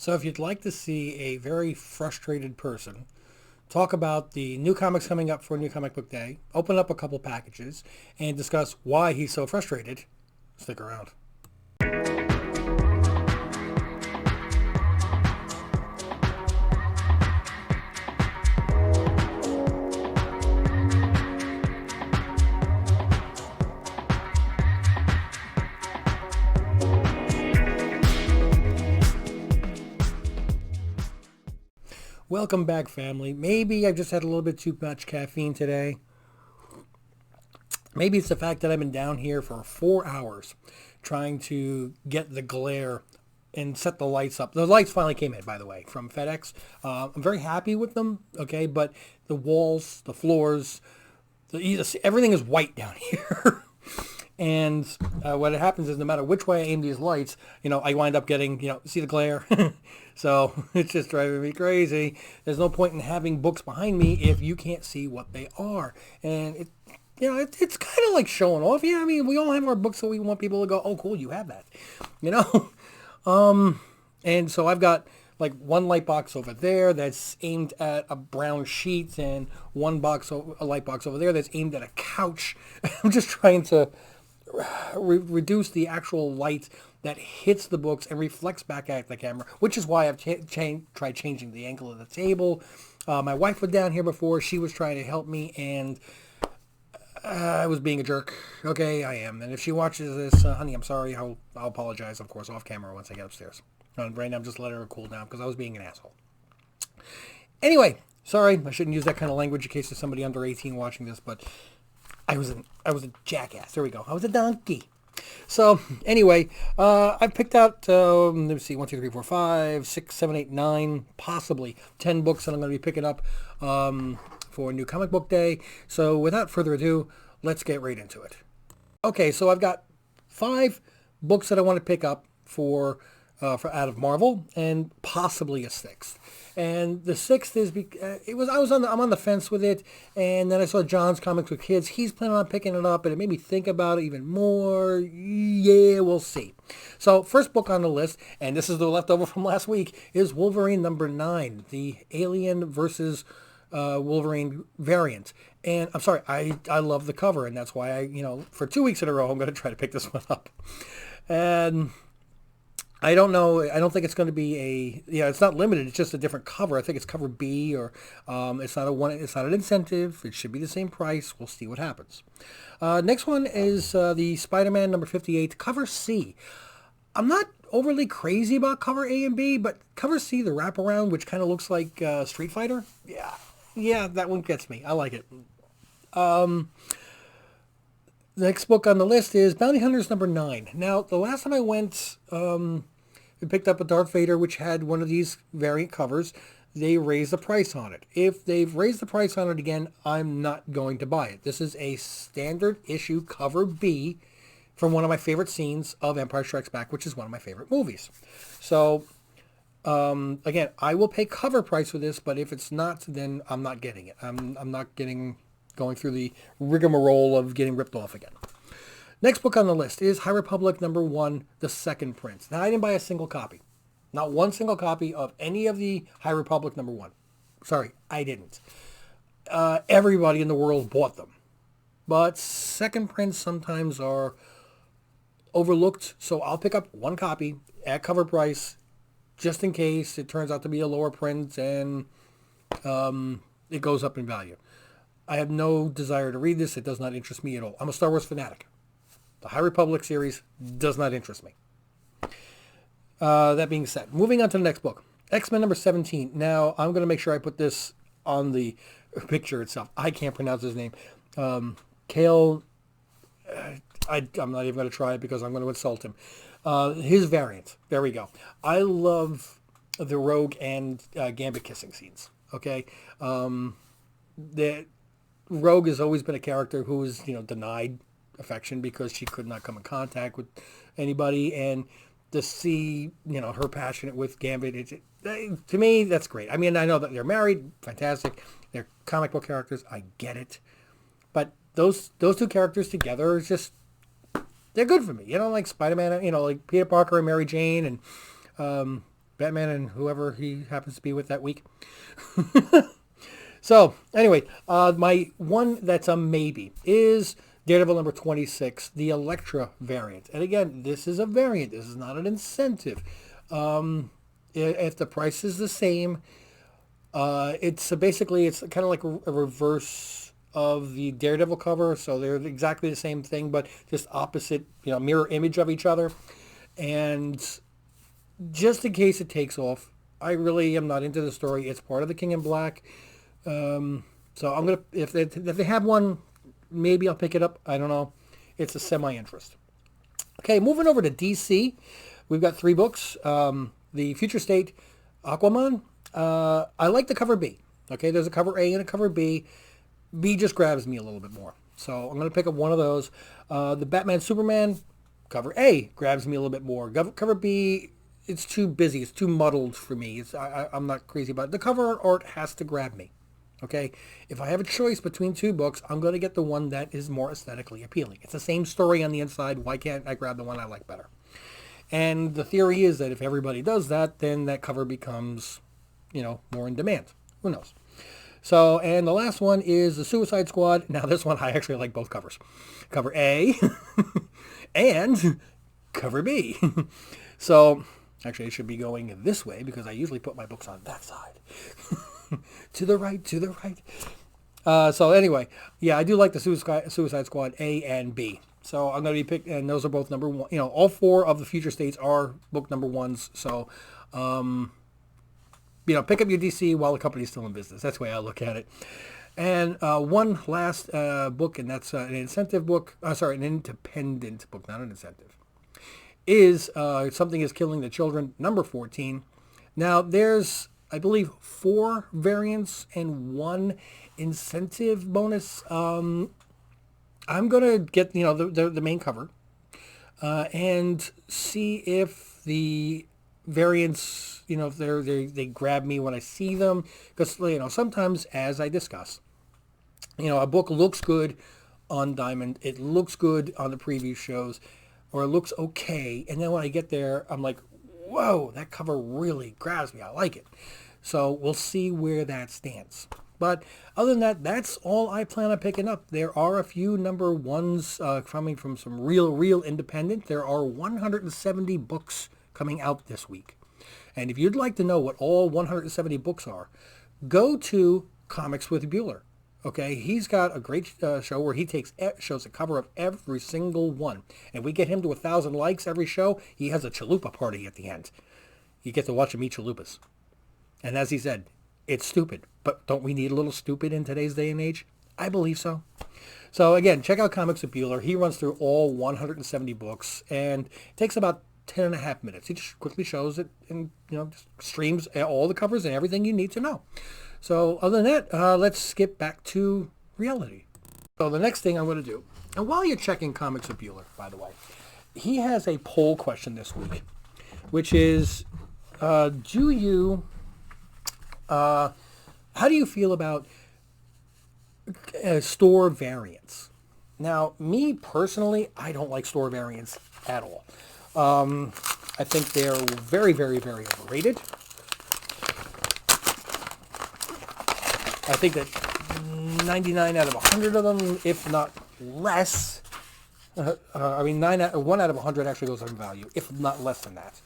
So if you'd like to see a very frustrated person talk about the new comics coming up for New Comic Book Day, open up a couple packages, and discuss why he's so frustrated, stick around. Welcome back, family. Maybe I just had a little bit too much caffeine today. Maybe it's the fact that I've been down here for 4 hours trying to get the glare and set the lights up. The lights finally came in, by the way, from FedEx. I'm very happy with them, okay? But the walls, the floors, everything is white down here. And what happens is no matter which way I aim these lights, I wind up getting, see the glare? So it's just driving me crazy. There's no point in having books behind me if you can't see what they are. And it's kind of like showing off. Yeah, I mean, we all have our books, so we want people to go, oh, cool, you have that, And so I've got like one light box over there that's aimed at a brown sheet, and a light box over there that's aimed at a couch. I'm just trying to reduce the actual light that hits the books and reflects back at the camera, which is why I've tried changing the angle of the table. My wife was down here before. She was trying to help me, and I was being a jerk. Okay, I am. And if she watches this, honey, I'm sorry. I'll apologize, of course, off camera once I get upstairs. Right now, I'm just letting her cool down because I was being an asshole. Anyway, sorry. I shouldn't use that kind of language in case there's somebody under 18 watching this, but I was a jackass. There we go. I was a donkey. So anyway, I picked out, let me see, 1, 2, 3, 4, 5, 6, 7, 8, 9, possibly 10 books that I'm going to be picking up for New Comic Book Day. So without further ado, let's get right into it. Okay, so I've got 5 books that I want to pick up for out of Marvel, and possibly a 6th. And the 6th is I'm on the fence with it, and then I saw John's Comics with Kids. He's planning on picking it up, and it made me think about it even more. Yeah, we'll see. So first book on the list, and this is the leftover from last week, is Wolverine number 9, the Alien versus Wolverine variant. And I'm sorry, I love the cover, and that's why for 2 weeks in a row, I'm going to try to pick this one up. And I don't know. I don't think it's going to be it's not limited. It's just a different cover. I think it's cover B, or it's not an incentive. It should be the same price. We'll see what happens. Next one is the Spider-Man number 58, cover C. I'm not overly crazy about cover A and B, but cover C, the wraparound, which kind of looks like Street Fighter. Yeah, that one gets me. I like it. The next book on the list is Bounty Hunters number 9. Now, the last time I went, we picked up a Darth Vader, which had one of these variant covers. They raised the price on it. If they've raised the price on it again, I'm not going to buy it. This is a standard issue cover B from one of my favorite scenes of Empire Strikes Back, which is one of my favorite movies. So, again, I will pay cover price for this, but if it's not, then I'm not getting it. I'm not going through the rigmarole of getting ripped off again. Next book on the list is High Republic number 1, The Second Prince. Now, I didn't buy a single copy. Not one single copy of any of the High Republic number 1. Sorry, I didn't. Everybody in the world bought them. But Second Prince sometimes are overlooked, so I'll pick up one copy at cover price just in case it turns out to be a lower print and it goes up in value. I have no desire to read this. It does not interest me at all. I'm a Star Wars fanatic. The High Republic series does not interest me. That being said, moving on to the next book. X-Men number 17. Now, I'm going to make sure I put this on the picture itself. I can't pronounce his name. Kale, I'm not even going to try it because I'm going to insult him. His variant. There we go. I love the Rogue and Gambit kissing scenes. Okay? The Rogue has always been a character who is, denied affection because she could not come in contact with anybody, and to see, her passionate with Gambit, to me, that's great. I mean, I know that they're married, fantastic. They're comic book characters, I get it. But those two characters together is just, they're good for me. Like Spider-Man, like Peter Parker and Mary Jane, and Batman and whoever he happens to be with that week. So, anyway, my one that's a maybe is Daredevil number 26, the Elektra variant. And again, this is a variant. This is not an incentive. If the price is the same, it's basically, it's kind of like a reverse of the Daredevil cover. So they're exactly the same thing, but just opposite, mirror image of each other. And just in case it takes off, I really am not into the story. It's part of the King in Black. So I'm going to, if they have one, maybe I'll pick it up. I don't know. It's a semi-interest. Okay, moving over to DC. We've got 3 books. The Future State, Aquaman. I like the cover B. Okay, there's a cover A and a cover B. B just grabs me a little bit more. So I'm going to pick up one of those. The Batman Superman, cover A grabs me a little bit more. Cover B, it's too busy. It's too muddled for me. I'm not crazy about it. The cover art has to grab me. Okay, if I have a choice between 2 books, I'm going to get the one that is more aesthetically appealing. It's the same story on the inside. Why can't I grab the one I like better? And the theory is that if everybody does that, then that cover becomes, more in demand. Who knows? So, and the last one is the Suicide Squad. Now, this one, I actually like both covers. Cover A and cover B. So, actually, I should be going this way because I usually put my books on that side. To the right. So anyway, yeah, I do like the Suicide Squad A and B. So I'm going to be picking, and those are both number 1. All 4 of the Future States are book number 1s. So, pick up your DC while the company's still in business. That's the way I look at it. And one last book, and that's an incentive book. An independent book, not an incentive. Is Something is Killing the Children, number 14. Now, there's, I believe, 4 variants and 1 incentive bonus. I'm going to get, the main cover and see if the variants, if they grab me when I see them. Because, sometimes, as I discuss, a book looks good on Diamond. It looks good on the preview shows, or it looks okay. And then when I get there, I'm like, whoa, that cover really grabs me. I like it. So we'll see where that stands. But other than that, that's all I plan on picking up. There are a few number 1s coming from some real independent. There are 170 books coming out this week. And if you'd like to know what all 170 books are, go to Comics with Bueller. Okay, he's got a great show where he shows a cover of every single one. And we get him to 1,000 likes every show. He has a chalupa party at the end. You get to watch him eat chalupas. And as he said, it's stupid. But don't we need a little stupid in today's day and age? I believe so. So again, check out Comics with Bueller. He runs through all 170 books. And it takes about 10.5 minutes. He just quickly shows it and, just streams all the covers and everything you need to know. So other than that, let's skip back to reality. So the next thing I'm going to do, and while you're checking Comics with Bueller, by the way, he has a poll question this week, which is, how do you feel about store variants? Now, me personally, I don't like store variants at all. I think they're very, very, very overrated. I think that 99 out of 100 of them, if not less, 1 out of 100 actually goes on value, if not less than that.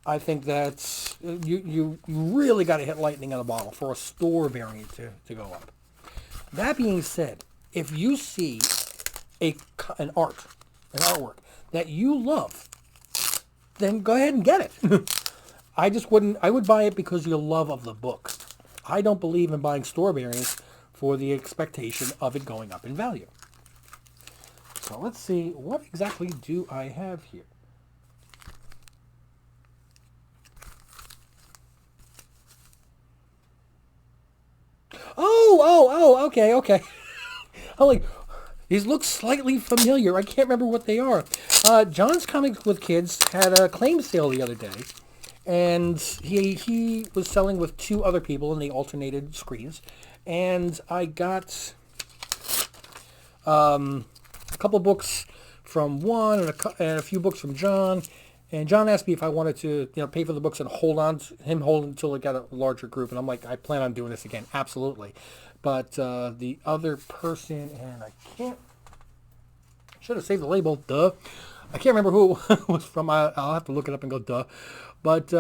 I think that's, you really got to hit lightning in a bottle for a store variant to go up. That being said, if you see an artwork that you love, then go ahead and get it. I would buy it because of your love of the book. I don't believe in buying store variants for the expectation of it going up in value. So let's see, what exactly do I have here? Okay. I'm like, these look slightly familiar. I can't remember what they are. John's Comics with Kids had a claim sale the other day. And he was selling with 2 other people, and they alternated screens. And I got a couple books from one and a few books from John. And John asked me if I wanted to, pay for the books and hold until it got a larger group. And I'm like, I plan on doing this again, absolutely. But the other person, and should have saved the label, duh. I can't remember who it was from. I'll have to look it up and go, duh. But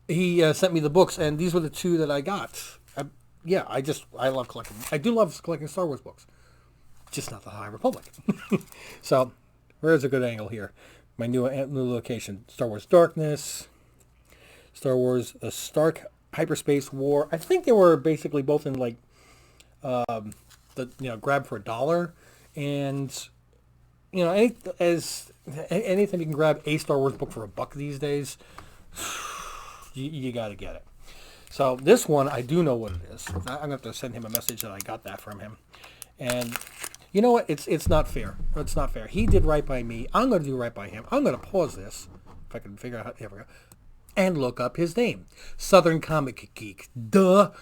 he sent me the books, and these were the two that I got. I love collecting. I do love collecting Star Wars books, just not the High Republic. So, where's a good angle here? My new location: Star Wars Darkness, Star Wars A Stark Hyperspace War. I think they were basically both in like grab for $1, and anything you can grab a Star Wars book for $1 these days, you got to get it. So this one, I do know what it is. I'm going to have to send him a message that I got that from him. And you know what? It's not fair. It's not fair. He did right by me. I'm going to do right by him. I'm going to pause this, if I can figure out how, here we go, and look up his name. Southern Comic Geek. Duh.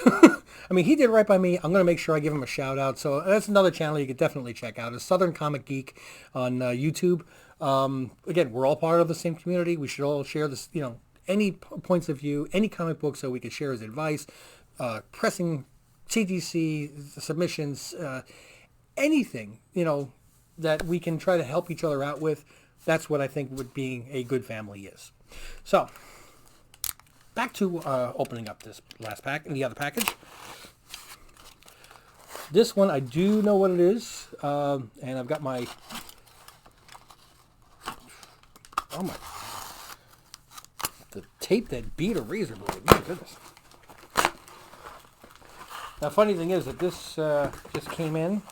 I mean, he did right by me. I'm going to make sure I give him a shout out. So that's another channel you could definitely check out. Is Southern Comic Geek on YouTube. Again, we're all part of the same community. We should all share this, any points of view, any comic book, so we could share his advice, pressing TGC submissions, anything, that we can try to help each other out with. That's what I think what being a good family is. So, back to opening up this last the other package. This one, I do know what it is, and I've got my, the tape that beat a razor blade. My goodness. Now, funny thing is that this just came in.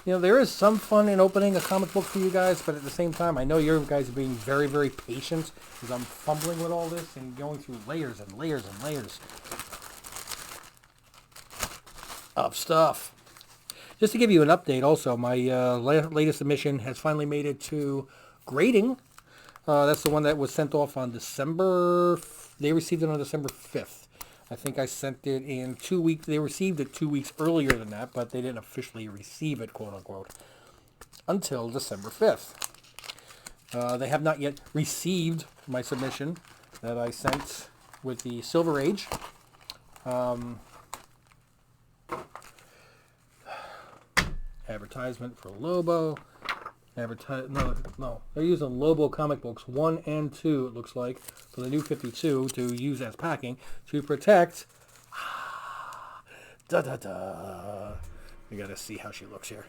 There is some fun in opening a comic book for you guys, but at the same time, I know you guys are being very, very patient because I'm fumbling with all this and going through layers and layers and layers of stuff. Just to give you an update also, my latest submission has finally made it to grading. That's the one that was sent off on they received it on December 5th. I think I sent it in 2 weeks. They received it 2 weeks earlier than that, but they didn't officially receive it, quote unquote, until December 5th. They have not yet received my submission that I sent with the Silver Age. Advertisement for Lobo. No. They're using Lobo comic books 1 and 2, it looks like, for the new 52 to use as packing to protect. We gotta see how she looks here.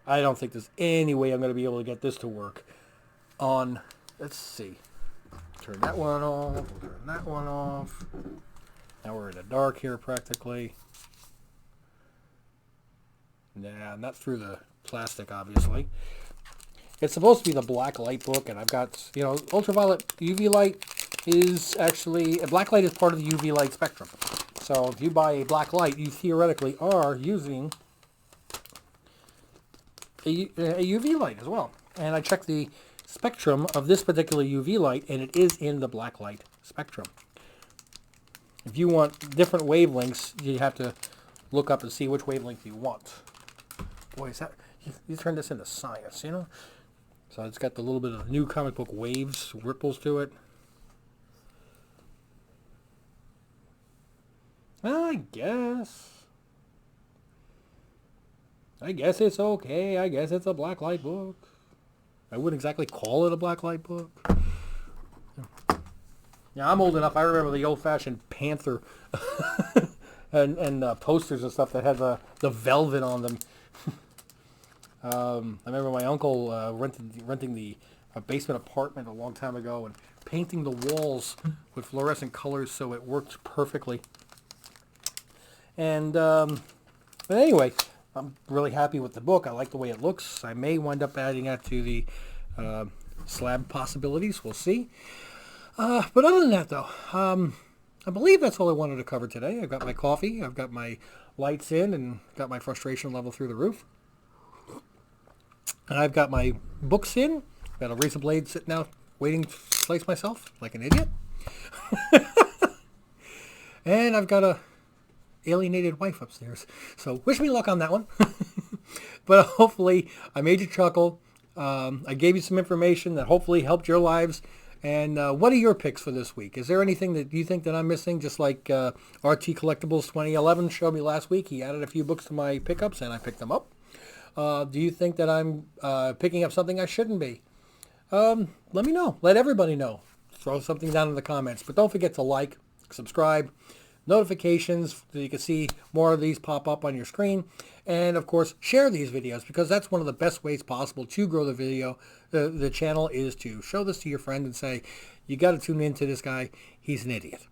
I don't think there's any way I'm gonna be able to get this to work on. Let's see. Turn that one off. Turn that one off. Now we're in the dark here practically. Nah, not through the plastic, obviously. It's supposed to be the black light book, and I've got, ultraviolet UV light is actually, a black light is part of the UV light spectrum. So if you buy a black light, you theoretically are using a UV light as well. And I checked the spectrum of this particular UV light, and it is in the black light spectrum. If you want different wavelengths, you have to look up and see which wavelength you want. Boy, is that, you turn this into science, So it's got the little bit of new comic book waves, ripples to it. Well, I guess it's okay. I guess it's a black light book. I wouldn't exactly call it a black light book. Yeah, I'm old enough. I remember the old-fashioned Panther and posters and stuff that had the velvet on them. I remember my uncle renting the basement apartment a long time ago and painting the walls with fluorescent colors so it worked perfectly. And but anyway, I'm really happy with the book. I like the way it looks. I may wind up adding that to the slab possibilities. We'll see. But other than that, though, I believe that's all I wanted to cover today. I've got my coffee. I've got my lights in and got my frustration level through the roof. And I've got my books in. Got a razor blade sitting out waiting to place myself like an idiot. And I've got a alienated wife upstairs. So wish me luck on that one. But hopefully I made you chuckle. I gave you some information that hopefully helped your lives. And what are your picks for this week? Is there anything that you think that I'm missing? Just like RT Collectibles 2011 showed me last week. He added a few books to my pickups, and I picked them up. Do you think that I'm picking up something I shouldn't be? Let me know. Let everybody know. Throw something down in the comments. But don't forget to like, subscribe, notifications so you can see more of these pop up on your screen. And, of course, share these videos because that's one of the best ways possible to grow the video. The channel is to show this to your friend and say, you got to tune in to this guy. He's an idiot.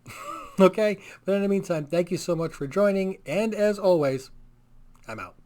Okay? But in the meantime, thank you so much for joining. And as always, I'm out.